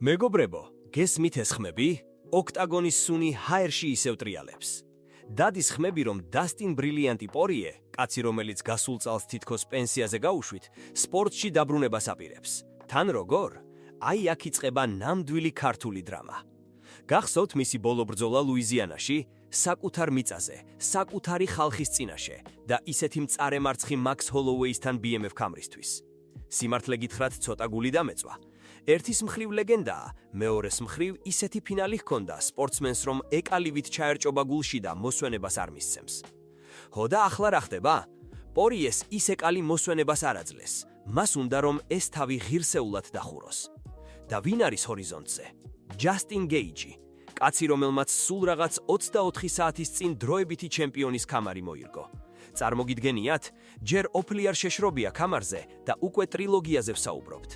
მეგობრებო, გესმით ეს ხმები? ოქტაგონის სუნი ჰაერში ისევ ტრიალებს. დადის ხმები, რომ დასტინ ბრილიანტი პორიე, კაცი რომელიც გასულ წელს თითქოს პენსიაზე გაუშვით, სპორტში დაბრუნებას აპირებს. თან როგორ? აი აქ იწყება ნამდვილი ქართული დრამა. გახსოვთ მისი ბოლო ბრძოლა ლუიზიანაში, საკუთარ მიწაზე, საკუთარი ხალხის წინაშე და ისეთი მწარემარცხი მაქს ჰოლოუეისთან BMF კამრისთვის. სიმართლე გითხრათ, ცოტა გული დამეწვა. ერთის მხრივ ლეგენდაა, მეორეს მხრივ ისეთი ფინალი ჰქონდა სპორტსმენს, რომ ეკალივით ჩაერჭობა გულში და მოსვენებას არ მისცემს. ხო და ახლა რა ხდება? პორიეს ის ეკალი მოსვენებას არ აძლეს. მას უნდა რომ ეს თავი ღირსეულად დახუროს. და ვინ არის ჰორიზონტზე? ჯასტინ გეიჯი, კაცი რომელმაც სულ რაღაც 24 საათის წინ დროებითი ჩემპიონის კამარი მოირგო. წარმოგიდგენიათ, ჯერ ოფლიარ შეშრობია კამარზე და უკვე ტრილოგიაზე ვსაუბრობთ.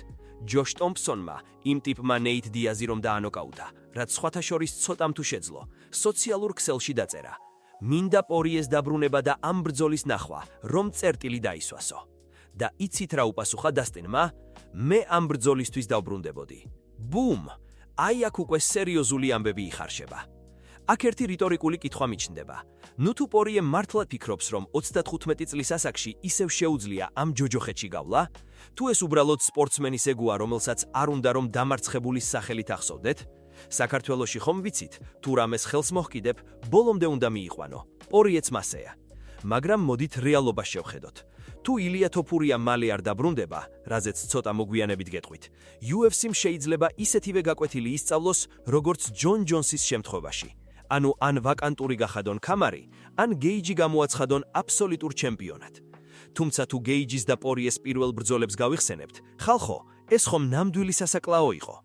ჯოშ ტომპსონმა, იმ ტიპმა ნეით დიაზი რომ დაანოკაუტა, რაც სხვათა შორის ცოტამ თუ შეძლო, სოციალურ ქსელში დაწერა. მინდა პორიეს დაბრუნება და ამ ბრძოლის ნახვა, რომ წერტილი დაისვასო. და იცით რა უპასუხა დასტინმა? მე ამ ბრძოლისთვის დავბრუნდებოდი. ბუმ! აი აქ უკვე სერიოზული ამბები იხარშება. აქ ერთი რიტორიკული კითხვა მიჩნდება. ნუ თუ პორიე მართლა ფიქრობს, რომ 35 წლის ასაკში ისევ შეუძლია ამ ჯოჯოხეთში გავლა? თუ ეს უბრალოდ სპორტსმენის ეგოა, რომელსაც არ უნდა რომ დამარცხებულის სახელით ახსოვდეთ? საქართველოში ხომ ვიცით, თუ რამეს ხელს მოჰკიდებ, ბოლომდე უნდა მიიყვანო. პორიეც მასეა. მაგრამ მოდით რეალობას შევხედოთ. თუ ილია თოფურია მალე არ დაბრუნდება, რაზეც ცოტა მოგვიანებით გეტყვით, UFC-მ შეიძლება ისეთივე გაკვეთილი ისწავლოს, როგორც ჯონ ჯონსის შემთხვევაში. ანუ ან ვაკანტური გახადონ კამარი, ან გეიჯი გამოაცხადონ აბსოლუტურ ჩემპიონად. თუმცა თუ გეიჯის და პორიეს პირველ ბრძოლებს გავიხსენებთ, ხალხო, ეს ხომ ნამდვილი სასაკლაო იყო.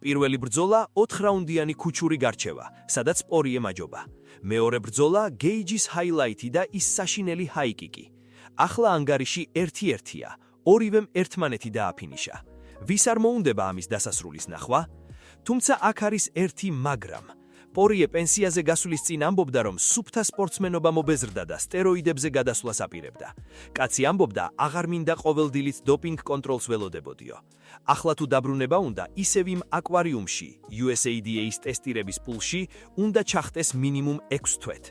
პირველი ბრძოლა 4 რაუნდიანი ქუჩური გარჩევა, სადაც პორიე მაჯობა. მეორე ბრძოლა გეიჯის ჰაილაითი და ის საშინელი ჰაიკიკი. ახლა ანგარიში 1-1-ია, ორივემ ერთმანეთი დააფინიშა. ვის არ მოუნდება ამის დასასრულის ნახვა? თუმცა აქ არის ერთი მაგრამ. პორიე პენსიაზე გასulis წინ ამბობდა, რომ სუფთა სპორტსმენობა მობეზრდა და სტეროიდებზე გადასვლას აპირებდა. კაცი ამბობდა, აღარ მინდა ყოველ დილით დოპინგ კონტროლს ველოდებოდიო. ახლა თუ დაბრუნება უნდა, ისევ იმ აკვარიუმში, USADA-ის ტესტირების პულში, უნდა ჩახტეს მინიმუმ 6 თვეთ.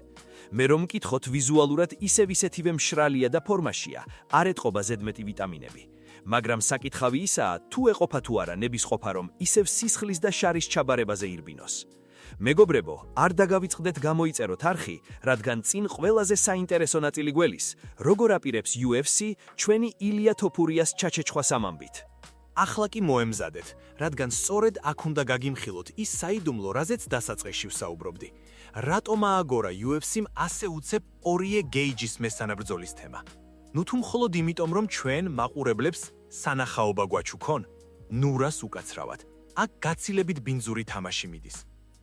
მე რომ მკითხოთ, ვიზუალურად ისევ ისეთივე მშრალია და ფორმაშია, არ ეტყობა ზედმეტი ვიტამინები. მაგრამ საკითხავი ისაა, თუ ეყოფა თუ არა ნებისყოფა, რომ ისევ სისხლის და შარის ჩაბარებაზე ირბინოს. მეგობრებო, არ დაგავიწყდეთ გამოიწეროთ არხი, რადგან წინ ყველაზე საინტერესო ნაწილი გველის, როგორ აპირებს UFC ჩვენი ილია თოფურიას ჩაჩეჩხვას ამამბით. ახლა კი მოემზადეთ, რადგან სწორედ აქ უნდა გაგიმხილოთ ის საიდუმლო, რაზეც დასაწყისში ვსაუბრობდი. რატომ ააგორა UFC-მ ასე უცებ პორიე გეიჯის მესანა ბრძოლის თემა? ნუ თუ მხოლოდ იმიტომ, რომ ჩვენ მაყურებლებს სანახაობა გვაჩუქონ? ნუ რას უკაცრავად, აქ გაცილებით ბინძური თამაში მიდის.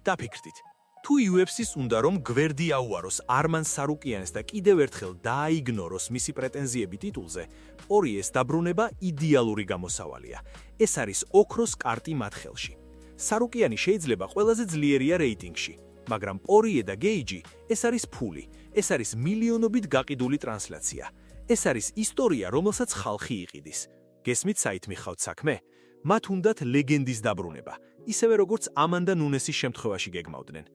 დაფიქრდით, თუ UFC-ს უნდა რომ გვერდი აუაროს არმან სარუკიანეს და კიდევ ერთხელ დააიგნოროს მისი პრეტენზიები ტიტულზე, პორიეს დაბრუნება იდეალური გამოსავალია. ეს არის ოქროს კარტი მათ ხელში. სარუკიანი შეიძლება ყველაზე ძლიერია რეიტინგში, მაგრამ პორიე და გეიჯი ეს არის ფული, ეს არის მილიონობით გაყიდული ტრანსლაცია. ეს არის ისტორია, რომელსაც ხალხი იყიდის. გესმით საით მიხავთ საქმე? მათ უნდათ ლეგენდის დაბრუნება, ისევე როგორც ამანდა ნუნესის შემთხვევაში გეგმავდნენ.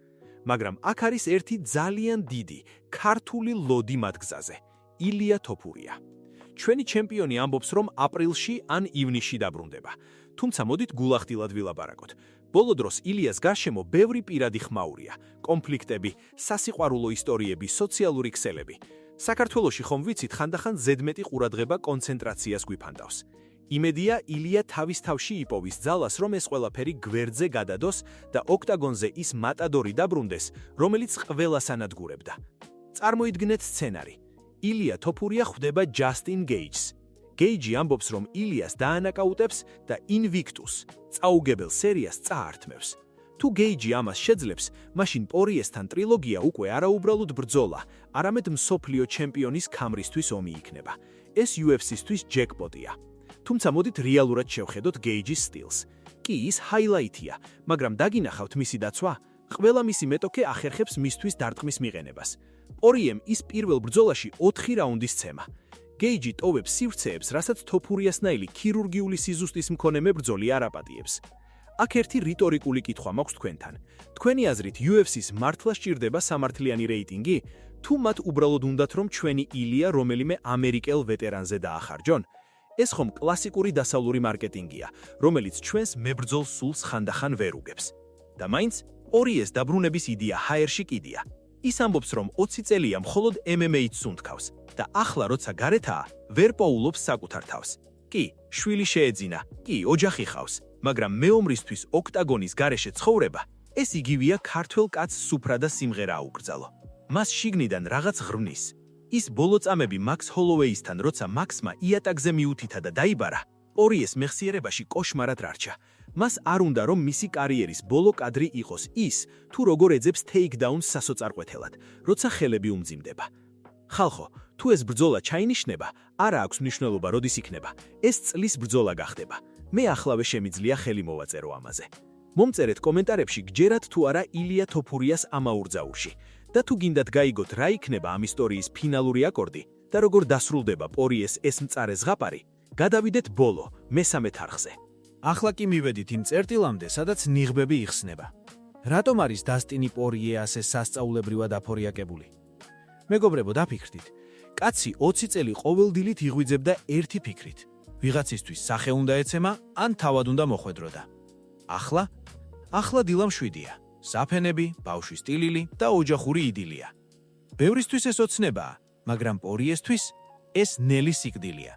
მაგრამ აქ არის ერთი ძალიან დიდი, ქართული ლოდი მათ გზაზე, ილია თოფურია. ჩვენი ჩემპიონი ამბობს, რომ აპრილში ან ივნისში დაბრუნდება. თუმცა მოდით გულახდილად ვილაპარაკოთ. ბოლო დროს ილიას გარშემო ბევრი პირადი ხმაურია, კონფლიქტები, სასიყვარულო ისტორიები, სოციალური ქსელები. საქართველოში ხომ ვიცით, ხანდახან ზედმეტი ყურადღება კონცენტრაციას გვიფანდავს. იმედია ილია თავის თავში იპოვის ძალას, რომ ეს ყველაფერი გვერდზე გადადოს და ოქტაგონზე ის მატადორი დაბრუნდეს, რომელიც ყველას ანადგურებდა. წარმოიდგინეთ სცენარი. ილია თოფურია ხვდება ჯასტინ გეიჯს. გეიჯი ამბობს, რომ ილიას დაანაკაუტებს და ინვიქტუს, წაუგებელ სერიას წაართმევს. თუ გეიჯი ამას შეძლებს, მაშინ პორიესთან ტრილოგია უკვე არაუბრალოდ ბრძოლა, არამედ მსოფლიო ჩემპიონის კამრისთვის ომი იქნება. ეს UFC-სთვის ჯეკპოტია. თუმცა მოდით რეალურად შევხედოთ გეიჯის სტილს. კი, ის ჰაილაითია, მაგრამ დაგინახავთ მისი დაცვა? ყველა მისი მეტოქე ახერხებს მისთვის დარტყმის მიღენებას. პორიემ ის პირველ ბრძოლაში 4 რაუნდის ცემა. გეიჯი ტოვებს სივრცეებს, რასაც თოფურიასნაილი ქირურგიული სიზუსტის მქონე მებრძოლი არ აპატიებს. აქ ერთი რიტორიკული კითხვა მაქვს თქვენთან. თქვენი აზრით UFC-ს მართლა სჭირდება სამართლიანი რეიტინგი? თუ მათ უბრალოდ უნდათ რომ ჩვენი ილია რომელიმე ამერიკელ ვეტერანზე დაახარჯონ? ეს ხომ კლასიკური დასავლური მარკეტინგია, რომელიც ჩვენს მებრძოლ სულს ხანდახან ვერ უგებს. და მაინც პორიეს დაბრუნების იდეა ჰაერში კიდია. ის ამბობს, რომ 20 წელია მხოლოდ MMA-ს სუნთქავს და ახლა როცა გარეთაა, ვერ პოულობს საკუთარ თავს. კი, შვილი შეეძინა, კი, ოჯახი ხავს, მაგრამ მეომრისთვის ოქტაგონის გარეშე ცხოვრება, ეს იგივეა ქართველ კაცს სუფრა და სიმღერა აუკრძალო. მას შიგნიდან რაღაც ღრმნის. ის ბოლო წამები მაქს ჰოლოვეისთან, როცა მაქსმა იატაკზე მიუთითა და დაიბარა, პორიეს მეხსიერებაში კოშმარად რარჩა. მას არ უნდა რომ მისი კარიერის ბოლო კადრი იყოს ის, თუ როგორ ეძებს ტეიქდაუნს სასოწარკვეთელად, როცა ხელები უმძიმდება. ხალხო, თუ ეს ბრძოლა ჩაინიშნება, არა აქვს მნიშვნელობა როდის იქნება. ეს წლის ბრძოლა გახდება. მე ახლავე შემიძლია ხელი მოვაწერო ამაზე. მომწერეთ კომენტარებში გჯერათ თუ არა ილია თოფურიას ამაურძაურში და თუ გინდათ გაიგოთ რა იქნება ამ ისტორიის ფინალური აკორდი და როგორ დასრულდება პორიეს ეს მწარე ზღაპარი, გადავიდეთ ბოლო, მესამე თარხზე. ახლა კი მივედით იმ წერტილამდე, სადაც ნიღბები იხსნება. რატომ არის დასტინი პორიე ასე სასწაულებრივად აფორიაკებული? მეგობრებო, დაფიქრდით. კაცი 20 წელი ყოველდილით იღვიძებდა ერთი ფიქრით. ვიღაცისთვის სახე უნდა ეცემა, ან თავად უნდა მოხვედროდა. ახლა დილა მშვიდია. საფენები, ბავშვის ტილილი და ოჯახური იდილია. ბევრისთვის ეს ოცნებაა, მაგრამ პორიესთვის ეს ნელი სიკვდილია.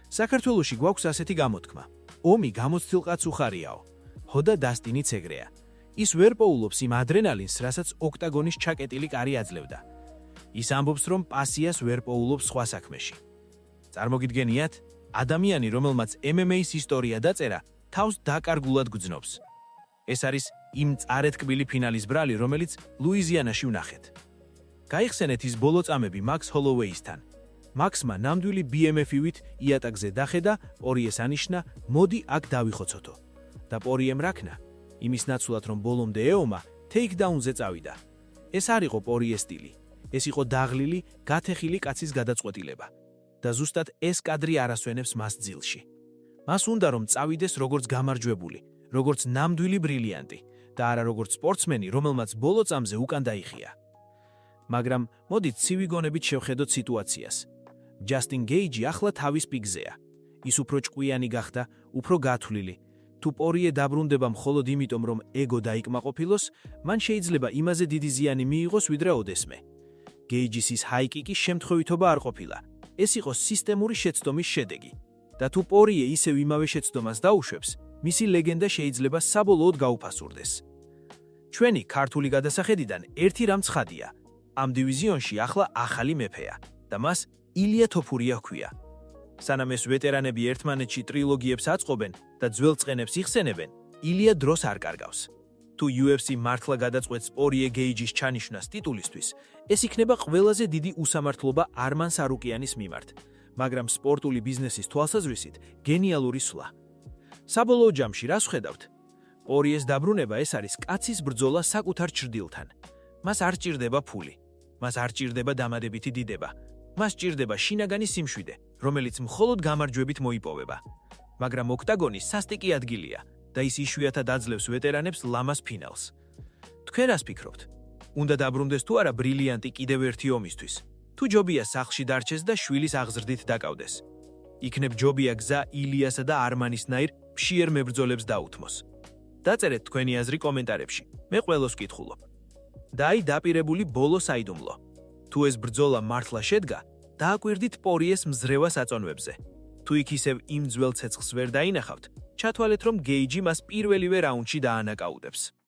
საქართველოში გვაქვს ასეთი გამოთქმა. ომი გამოცდილ კაცს უხარიაო. ჰოდა დასტინიც ეგრეა. ის ვერ პოულობს იმ ადრენალინს, რასაც ოქტაგონის ჩაკეტილი კარი აძლევდა. ის ამბობს, რომ პასიას ვერ პოულობს სხვა საქმეში. წარმოგიდგენიათ, ადამიანი, რომელმაც MMA-ს ისტორია დაწერა, თავს დაკარგულად გძნობს. ეს არის იმ წარეთკბილი ფინალის ბრალი, რომელიც ლუიზიანაში ვნახეთ. გაიხსენეთ ის ბოლო წამები მაქს ჰოლოვეისთან. მაქსმა ნამდვილი BMF-ივით იატაკზე დახედა, პორიეს ანიშნა, მოდი აქ დავიხოცოთო. და პორიემ რაქნა, იმის ნაცვლად რომ ბოლომდე ეომა, ტეიქდაუნზე წავიდა. ეს არ იყო პორიეს სტილი. ეს იყო დაღლილი, გათეხილი კაცის გადაწყვეტილება. და ზუსტად ეს კადრი არასვენებს მას ძილში. მას უნდა რომ წავიდეს როგორც გამარჯვებული, როგორც ნამდვილი ბრილიანტი და არა როგორც სპორტსმენი, რომელმაც ბოლო წამზე უკან დაიხია. მაგრამ მოდით ცივი გონებით შევხედოთ სიტუაციას. ჯასტინ გეიჯი ახლა თავის პიკზეა. ის უფრო ჭკვიანი გახდა, უფრო გათვლილი. თუ პორიე დაბრუნდება მხოლოდ იმიტომ, რომ ეგო დაიკმაყოფილოს, მან შეიძლება იმაზე დიდი ზიანი მიიღოს, ვიდრე ოდესმე. გეიჯის ის ჰაიკიკი შემთხვევითობა არ ყოფილა. ეს იყო სისტემური შეცდომის შედეგი. და თუ პორიე ისევ იმავე შეცდომას დაუშვებს, მისი ლეგენდა შეიძლება საბოლოოდ გაუფასურდეს. ჩვენი ქართული გადასახედიდან ერთი რამ ცხადია. ამ დივიზიონში ახლა ახალი მეფეა და მას ილია თოფურია ჰქვია. სანამ ეს ვეტერანები ერთმანეთში ტრილოგიებს აწყობენ და ძველ წყენებს იხსენებენ, ილია დროს არ კარგავს. თუ UFC მართლა გადაწყვეტს პორიე გეიჯის ჩანიშვნას ტიტულისთვის, ეს იქნება ყველაზე დიდი უსამართლობა არმან სარუკიანის მიმართ, მაგრამ სპორტული ბიზნესის თვალსაზრისით გენიალური სვლა. საბოლოო ჯამში რას ვხედავთ? პორიეს დაბრუნება ეს არის კაცის ბრძოლა საკუთარ ჩრდილთან. მას არ ჭირდება ფული, მას არ ჭირდება დამადებითი დიდება, მას ჭირდება შინაგანი სიმშვიდე, რომელიც მხოლოდ გამარჯვებით მოიპოვება. მაგრამ ოქტაგონი სასტიკი ადგილია და ის იშვიათად აძლევს ვეტერანებს ლამას ფინალს. თქვენ რას ფიქრობთ? უნდა დაბრუნდეს თუ არა ბრილიანტი კიდევ ერთი ომისთვის? თუ ჯობია სახლში დარჩეს და შვილის აღზრდით დაკავდეს? იქნებ ჯობია გზა ილიასა და არმანისნაირ ფშიერ მებრძოლებს დაუთმოს. დაწერეთ თქვენი აზრი კომენტარებში. მე ყველოს ვკითხულობ. და აი დაპირებული ბოლო საიდუმლო. თუ ეს ბრძოლა მართლა შედგა, დააკვირდით პორიეს მზრევა საწონვებზე. თუ იქ ისევ იმ ძველ ცეცხლს ვერ დაინახავთ, ჩათვალეთ რომ გეიჯი მას პირველივე რაუნდში დაანაკაუტებს.